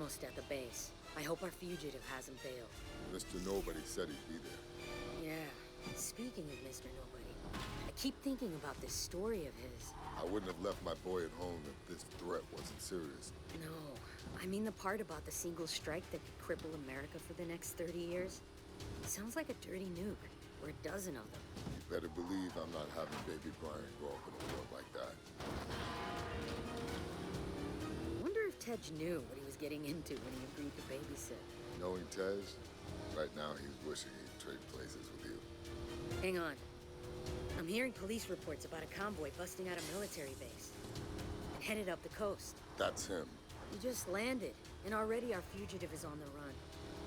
almost at the base. I hope our fugitive hasn't bailed. Mr. Nobody said he'd be there. Yeah. Speaking of Mr. Nobody, I keep thinking about this story of his. I wouldn't have left my boy at home if this threat wasn't serious. No. I mean the part about the single strike that could cripple America for the next 30 years. Sounds like a dirty nuke, or a dozen of them. You better believe I'm not having baby Brian grow up in a world like that. I wonder if Tej knew what he was getting into when he agreed to babysit. Knowing Tej, right now he's wishing he'd trade places with you. Hang on. I'm hearing police reports about a convoy busting out a military base and headed up the coast. That's him. He just landed, and already our fugitive is on the run.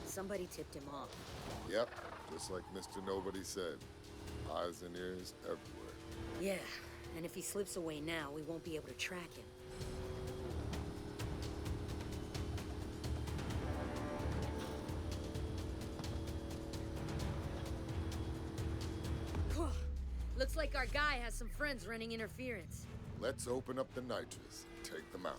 Somebody tipped him off. Yep, just like Mr. Nobody said. Eyes and ears everywhere. Yeah, and if he slips away now, we won't be able to track him. Looks like our guy has some friends running interference. Let's open up the nitrous and take them out.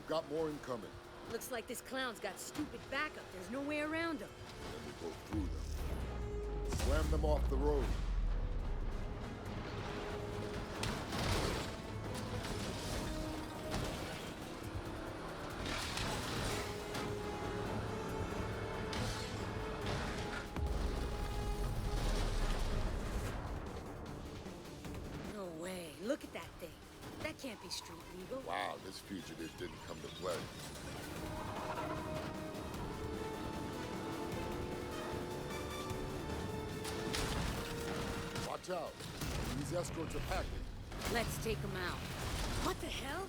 Got more incoming. Looks like this clown's got stupid backup. There's no way around him. Then we go through them. Slam them off the road. No way. Look at that thing. That can't be street legal. Wow, this fugitive didn't come to play. Watch out. These escorts are packing. Let's take them out. What the hell?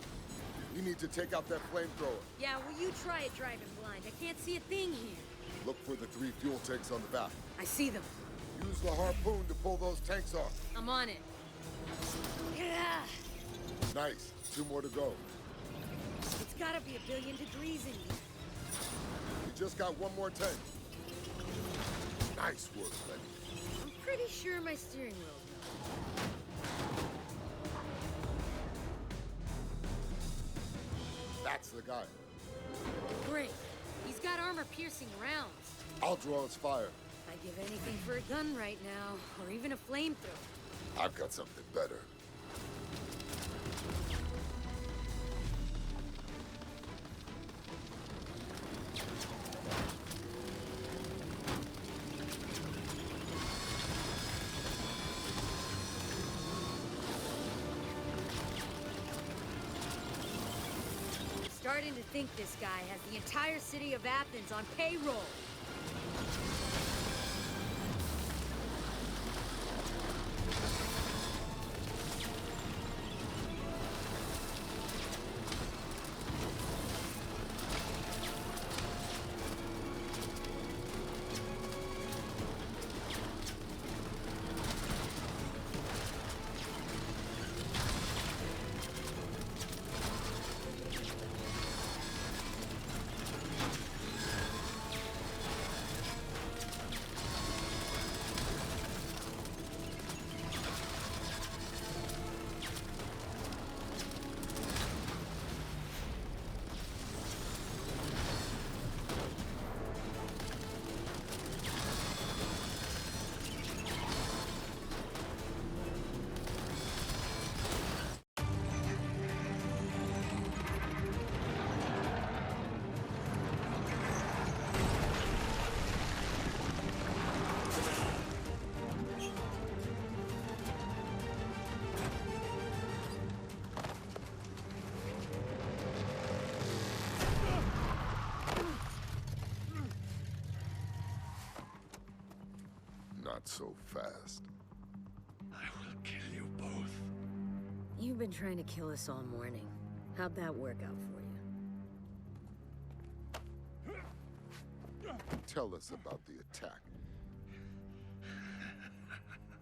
You need to take out that flamethrower. Yeah, well, you try it driving blind. I can't see a thing here. Look for the 3 fuel tanks on the back. I see them. Use the harpoon to pull those tanks off. I'm on it. Yeah. Nice. 2 more to go. It's gotta be 1,000,000,000 degrees in here. You just got 1 more tank. Nice work, Lenny. I'm pretty sure my steering wheel's That's the guy. great. He's got armor-piercing rounds. I'll draw his fire. I'd give anything for a gun right now, or even a flamethrower. I've got something better. Starting to think this guy has the entire city of Athens on payroll. Not so fast. I will kill you both. You've been trying to kill us all morning. How'd that work out for you? tell us about the attack.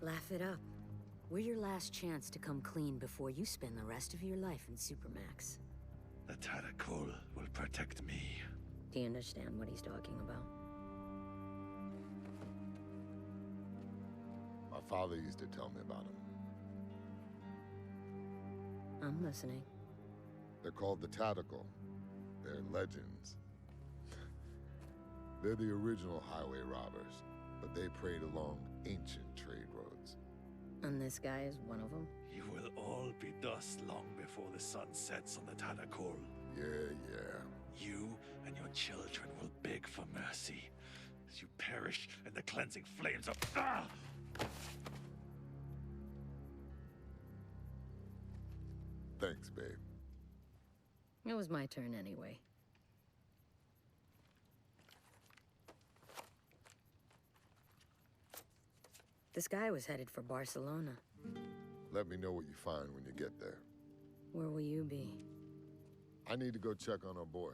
Laugh it up. We're your last chance to come clean before you spend the rest of your life in Supermax. The Tadakol will protect me. Do you understand what he's talking about? My father used to tell me about them. I'm listening. They're called the Tadakol. They're legends. They're the original highway robbers, but they preyed along ancient trade roads. And this guy is one of them? You will all be dust long before the sun sets on the Tadakol. Yeah. You and your children will beg for mercy as you perish in the cleansing flames of... Ah! Thanks, babe. It was my turn anyway. This guy was headed for Barcelona. Let me know what you find when you get there. Where will you be? I need to go check on our boy.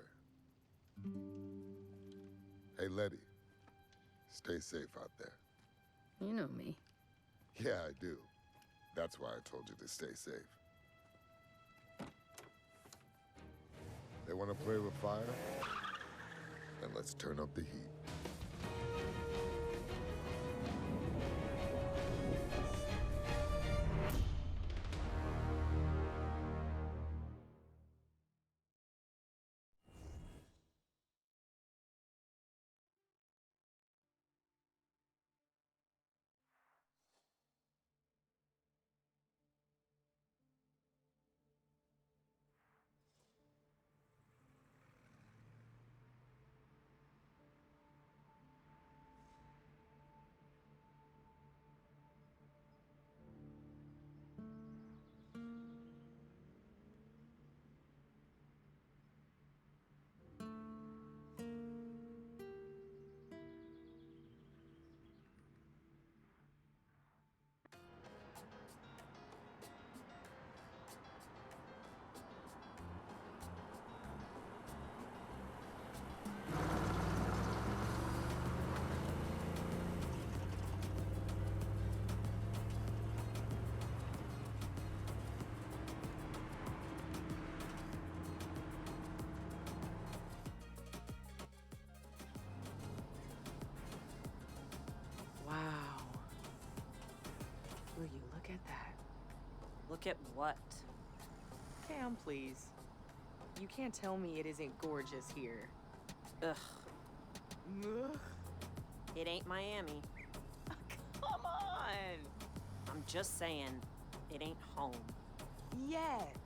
Hey, Letty. Stay safe out there. You know me. Yeah, I do. That's why I told you to stay safe. They want to play with fire? Then let's turn up the heat. Will you look at that? Look at what? Cam, please. You can't tell me it isn't gorgeous here. Ugh. Ugh. It ain't Miami. Come on! I'm just saying, it ain't home. Yet.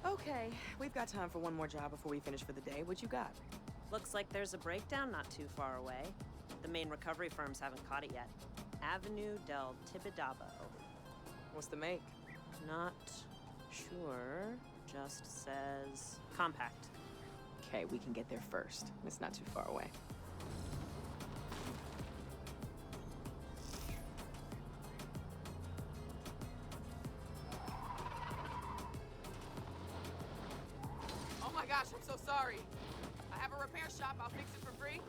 Okay, we've got time for one more job before we finish for the day. What you got? Looks like there's a breakdown not too far away. The main recovery firms haven't caught it yet. Avenue del Tibidabo. What's the make? Not sure. Just says compact. Okay, we can get there first. It's not too far away. Oh my gosh, I'm so sorry. I have a repair shop. I'll fix it for free.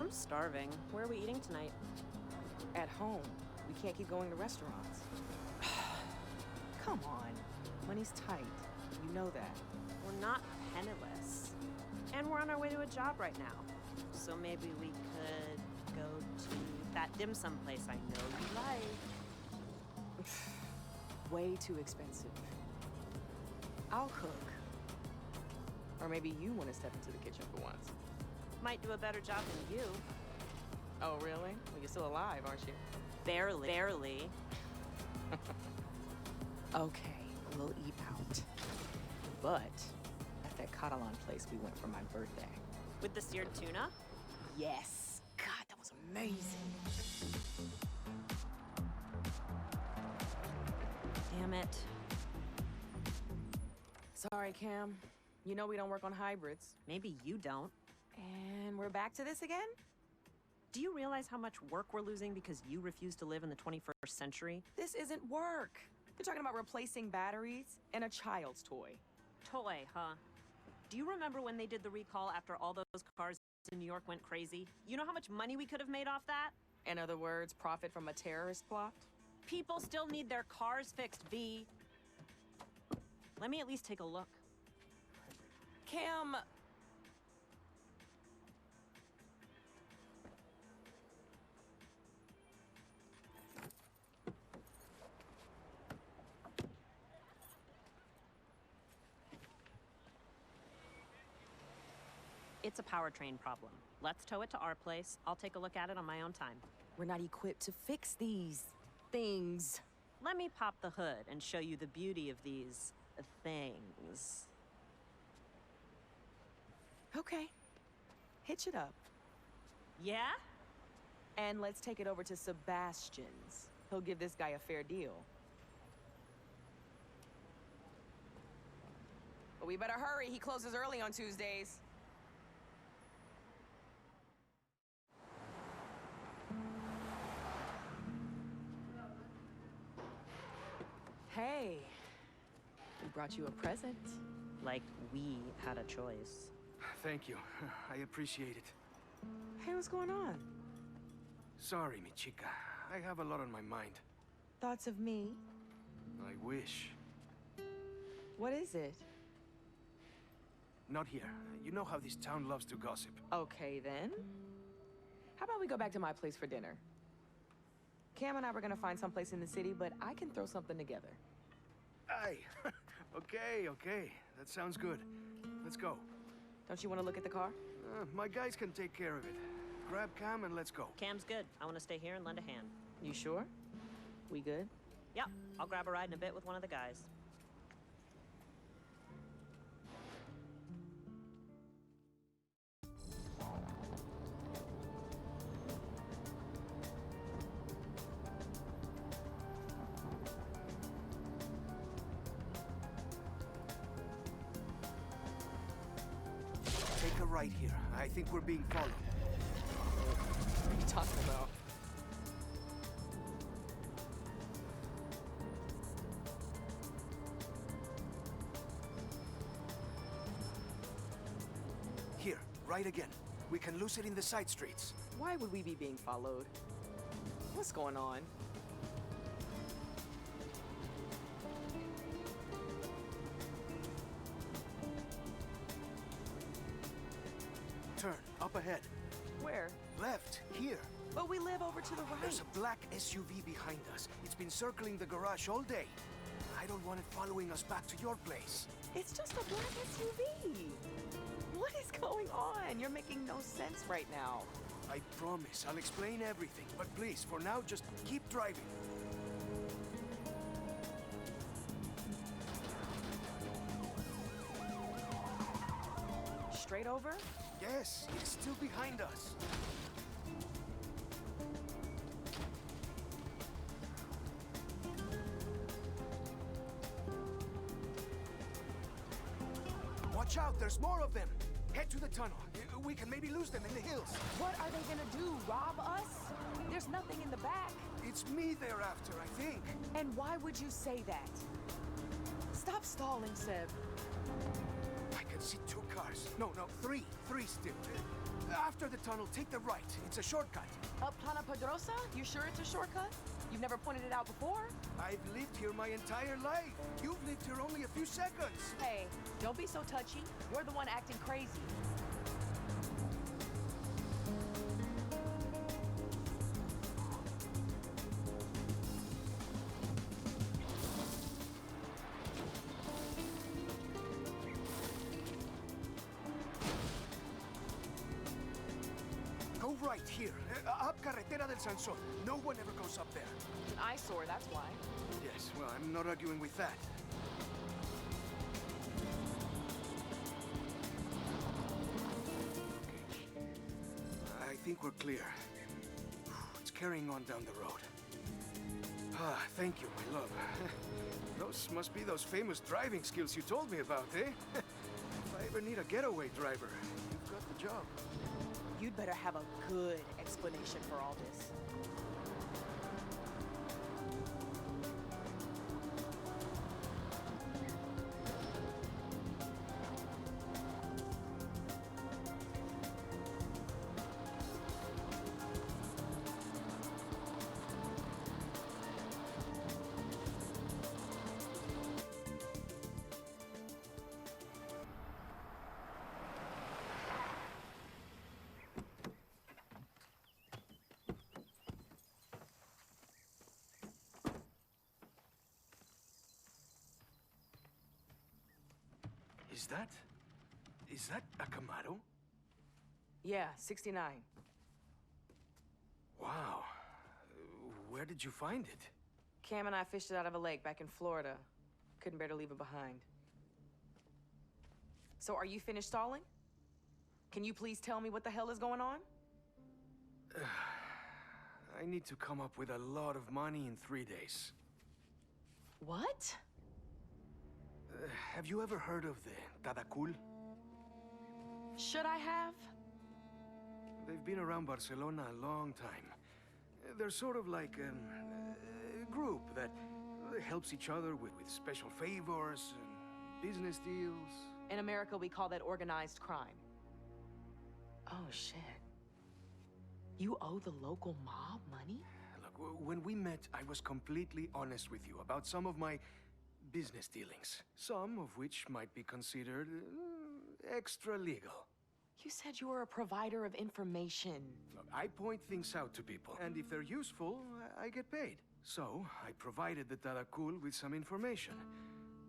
I'm starving. Where are we eating tonight? At home. We can't keep going to restaurants. Come on. Money's tight. You know that. We're not penniless. And we're on our way to a job right now. So maybe we could go to that dim sum place I know you like. Way too expensive. I'll cook. Or maybe you want to step into the kitchen for once. Might do a better job than you. Oh, really? Well, you're still alive, aren't you? Barely. Barely. Okay, we'll eat out. But at that Catalan place we went for my birthday. With the seared tuna? Yes. God, that was amazing. Damn it. Sorry, Cam. You know we don't work on hybrids. Maybe you don't. And we're back to this again? Do you realize how much work we're losing because you refuse to live in the 21st century? This isn't work. You're talking about replacing batteries and a child's toy. Toy, huh? Do you remember when they did the recall after all those cars in New York went crazy? You know how much money we could have made off that? In other words, profit from a terrorist plot? People still need their cars fixed, V. Let me at least take a look. Cam... It's a powertrain problem. Let's tow it to our place. I'll take a look at it on my own time. We're not equipped to fix these things. Let me pop the hood and show you the beauty of these things. Okay. Hitch it up. Yeah? And let's take it over to Sebastian's. He'll give this guy a fair deal. But we better hurry. He closes early on Tuesdays. Hey, we brought you a present. Like we had a choice. Thank you. I appreciate it. Hey, what's going on? Sorry, mi chica. I have a lot on my mind. Thoughts of me? I wish. What is it? Not here. You know how this town loves to gossip. Okay, then. How about we go back to my place for dinner? Cam and I were gonna find someplace in the city, but I can throw something together. Aye. Okay. That sounds good. Let's go. Don't you want to look at the car? My guys can take care of it. Grab Cam and let's go. Cam's good. I want to stay here and lend a hand. You sure? We good? Yep, I'll grab a ride in a bit with one of the guys. Take a right here. I think we're being followed. What are you talking about? Here, right again. We can lose it in the side streets. Why would we be being followed? What's going on? Turn, up ahead. Where? Left, here. But we live over to the right. There's a black SUV behind us. It's been circling the garage all day. I don't want it following us back to your place. It's just a black SUV. What is going on? You're making no sense right now. I promise, I'll explain everything. But please, for now, just keep driving. Straight over? Yes, it's still behind us. Watch out, there's more of them. Head to the tunnel. We can maybe lose them in the hills. What are they gonna do? Rob us? There's nothing in the back. It's me they're after, I think. And why would you say that? Stop stalling, Seb. I can see 2 cars. No, three. Three still. After the tunnel, take the right. It's a shortcut. Up Plana Pedrosa? You sure it's a shortcut? You've never pointed it out before? I've lived here my entire life. You've lived here only a few seconds. Hey, don't be so touchy. You're the one acting crazy. Go right here. Up Carretera del Sansón. No one ever goes up there. It's an eyesore, that's why. Yes, well, I'm not arguing with that. Okay. I think we're clear. It's carrying on down the road. Ah, thank you, my love. Those must be those famous driving skills you told me about, eh? If I ever need a getaway driver, you've got the job. You'd better have a good explanation for all this. Is that a Camaro? Yeah, 69. Wow. Where did you find it? Cam and I fished it out of a lake back in Florida. Couldn't bear to leave it behind. So are you finished stalling? Can you please tell me what the hell is going on? I need to come up with a lot of money in 3 days. What? Have you ever heard of the Tadakul? Should I have? They've been around Barcelona a long time. They're sort of like a group that helps each other with special favors and business deals. In America, we call that organized crime. Oh, shit. You owe the local mob money? Look, when we met, I was completely honest with you about some of my business dealings. Some of which might be considered extra legal. You said you were a provider of information. Look, I point things out to people, and if they're useful, I get paid. So, I provided the Tadakul with some information.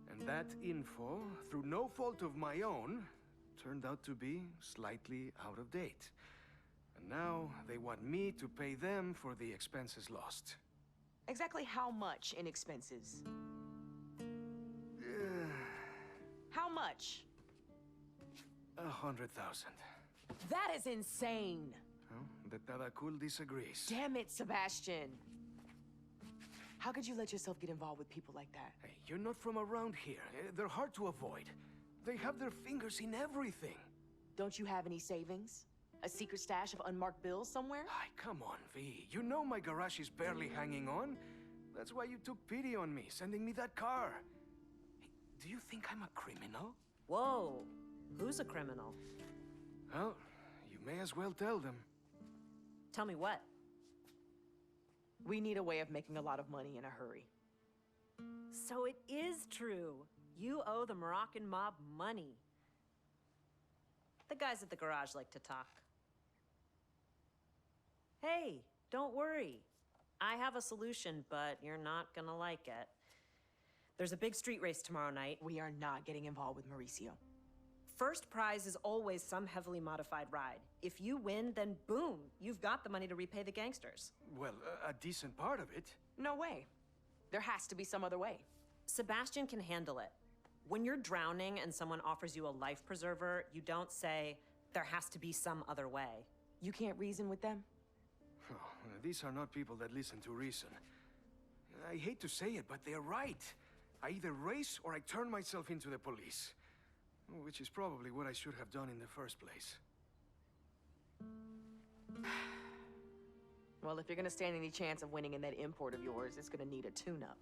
And that info, through no fault of my own, turned out to be slightly out of date. And now they want me to pay them for the expenses lost. Exactly how much in expenses? How much? 100,000. That is insane. Well, the Tadakul disagrees. Damn it, Sebastian. How could you let yourself get involved with people like that? Hey, you're not from around here. They're hard to avoid. They have their fingers in everything. Don't you have any savings? A secret stash of unmarked bills somewhere? Ay, come on, V. You know my garage is barely hanging on. That's why you took pity on me, sending me that car. Hey, do you think I'm a criminal? Whoa. Who's a criminal? Well, you may as well tell them. Tell me what? We need a way of making a lot of money in a hurry. So it is true. You owe the Moroccan mob money. The guys at the garage like to talk. Hey, don't worry. I have a solution, but you're not gonna like it. There's a big street race tomorrow night. We are not getting involved with Mauricio. First prize is always some heavily modified ride. If you win, then boom, you've got the money to repay the gangsters. Well, a decent part of it. No way. There has to be some other way. Sebastian can handle it. When you're drowning and someone offers you a life preserver, you don't say, there has to be some other way. You can't reason with them? Oh, these are not people that listen to reason. I hate to say it, but they're right. I either race or I turn myself into the police. Which is probably what I should have done in the first place. Well, if you're gonna stand any chance of winning in that import of yours, it's gonna need a tune-up.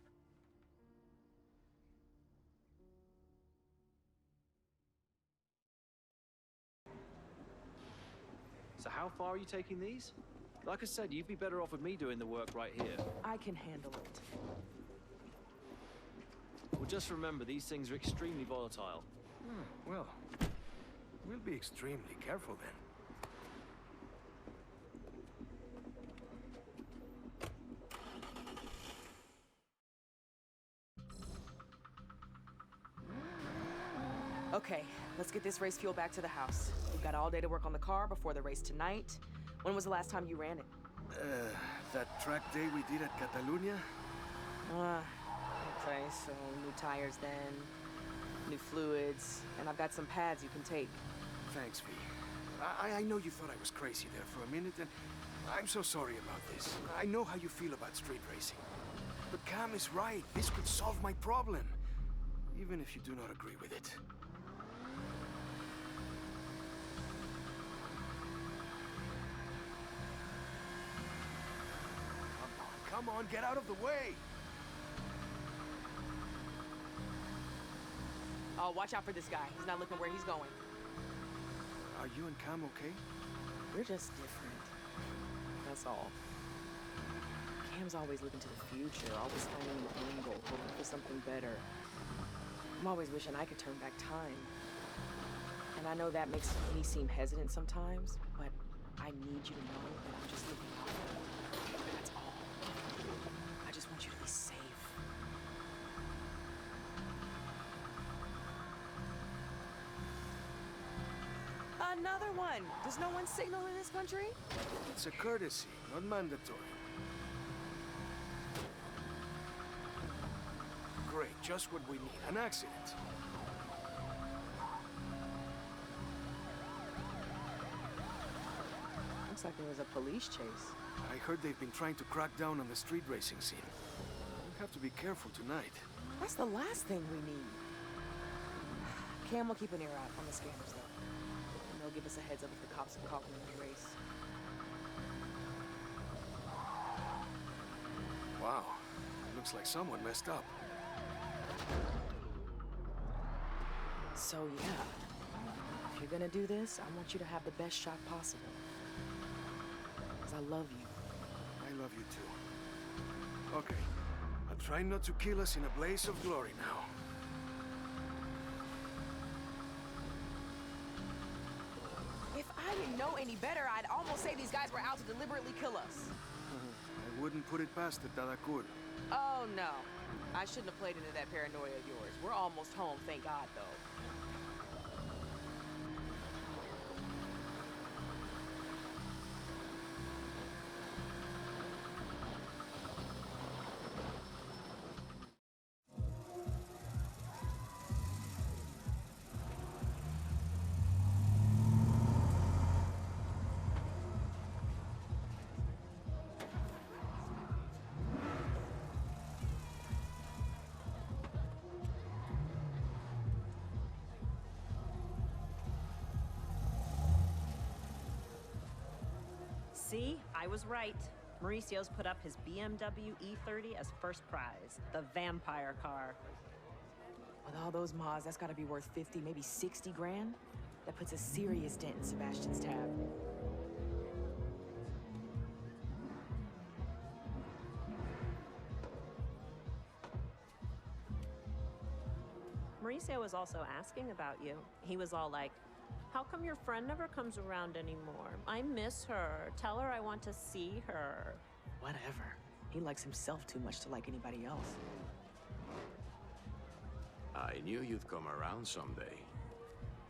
So how far are you taking these? Like I said, you'd be better off with me doing the work right here. I can handle it. Well, just remember, these things are extremely volatile. Well, we'll be extremely careful then. Okay, let's get this race fuel back to the house. We've got all day to work on the car before the race tonight. When was the last time you ran it? That track day we did at Catalunya? Okay, so new tires then, new fluids, and I've got some pads you can take. Thanks, V. I know you thought I was crazy there for a minute, and I'm so sorry about this. I know how you feel about street racing. But Cam is right. This could solve my problem. Even if you do not agree with it. Come on, get out of the way! Oh, watch out for this guy. He's not looking where he's going. Are you and Cam okay? We're just different. That's all. Cam's always looking to the future, always finding an angle, hoping for something better. I'm always wishing I could turn back time. And I know that makes me seem hesitant sometimes, but I need you to know that I'm just looking out for you. That's all. I just want you to be safe. Another one! Does no one signal in this country? It's a courtesy, not mandatory. Great, just what we need. An accident. Looks like there was a police chase. I heard they've been trying to crack down on the street racing scene. We'll have to be careful tonight. That's the last thing we need. Cam will keep an ear out on the scanners, though. And they'll give us a heads up if the cops are caught in the race. Wow, looks like someone messed up. So yeah, if you're gonna do this, I want you to have the best shot possible. Because I love you. I love you too. Okay, I'll try not to kill us in a blaze of glory now. If I didn't know any better, I'd almost say these guys were out to deliberately kill us. I wouldn't put it past the Tadakul. Oh no, I shouldn't have played into that paranoia of yours. We're almost home, thank God, though. See, I was right. Mauricio's put up his BMW E30 as first prize, the vampire car. With all those mods, that's gotta be worth 50, maybe 60 grand. That puts a serious dent in Sebastian's tab. Mauricio was also asking about you. He was all like, how come your friend never comes around anymore? I miss her. Tell her I want to see her. Whatever. He likes himself too much to like anybody else. I knew you'd come around someday.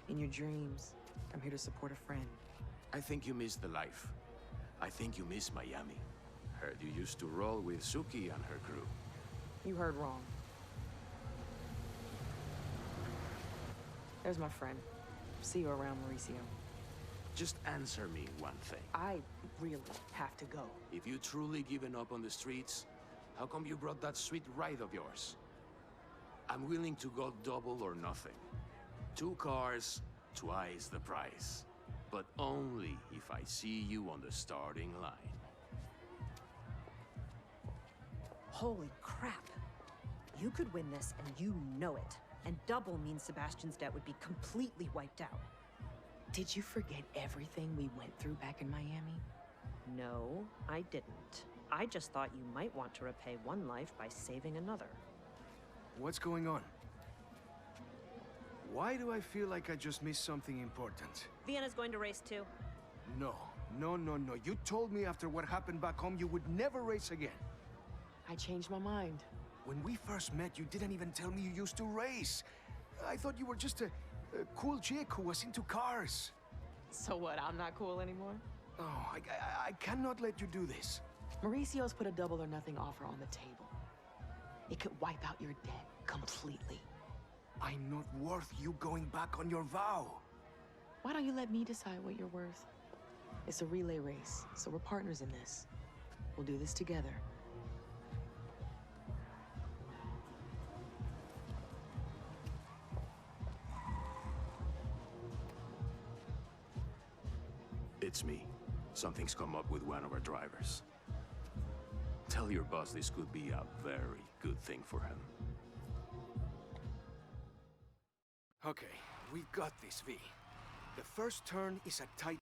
In your dreams, I'm here to support a friend. I think you miss the life. I think you miss Miami. Heard you used to roll with Suki and her crew. You heard wrong. There's my friend. See you around, Mauricio. Just answer me one thing. I really have to go. If you truly given up on the streets, how come you brought that sweet ride of yours? I'm willing to go double or nothing. 2 cars, twice the price. But only if I see you on the starting line. Holy crap. You could win this and you know it. And double means Sebastian's debt would be completely wiped out. Did you forget everything we went through back in Miami? No, I didn't. I just thought you might want to repay one life by saving another. What's going on? Why do I feel like I just missed something important? Vienna's going to race too. No. You told me after what happened back home you would never race again. I changed my mind. When we first met, you didn't even tell me you used to race. I thought you were just a cool chick who was into cars. So what, I'm not cool anymore? Oh, I cannot let you do this. Mauricio's put a double or nothing offer on the table. It could wipe out your debt completely. I'm not worth you going back on your vow. Why don't you let me decide what you're worth? It's a relay race, so we're partners in this. We'll do this together. It's me. Something's come up with one of our drivers. Tell your boss this could be a very good thing for him. Okay, we've got this, V. The first turn is a tight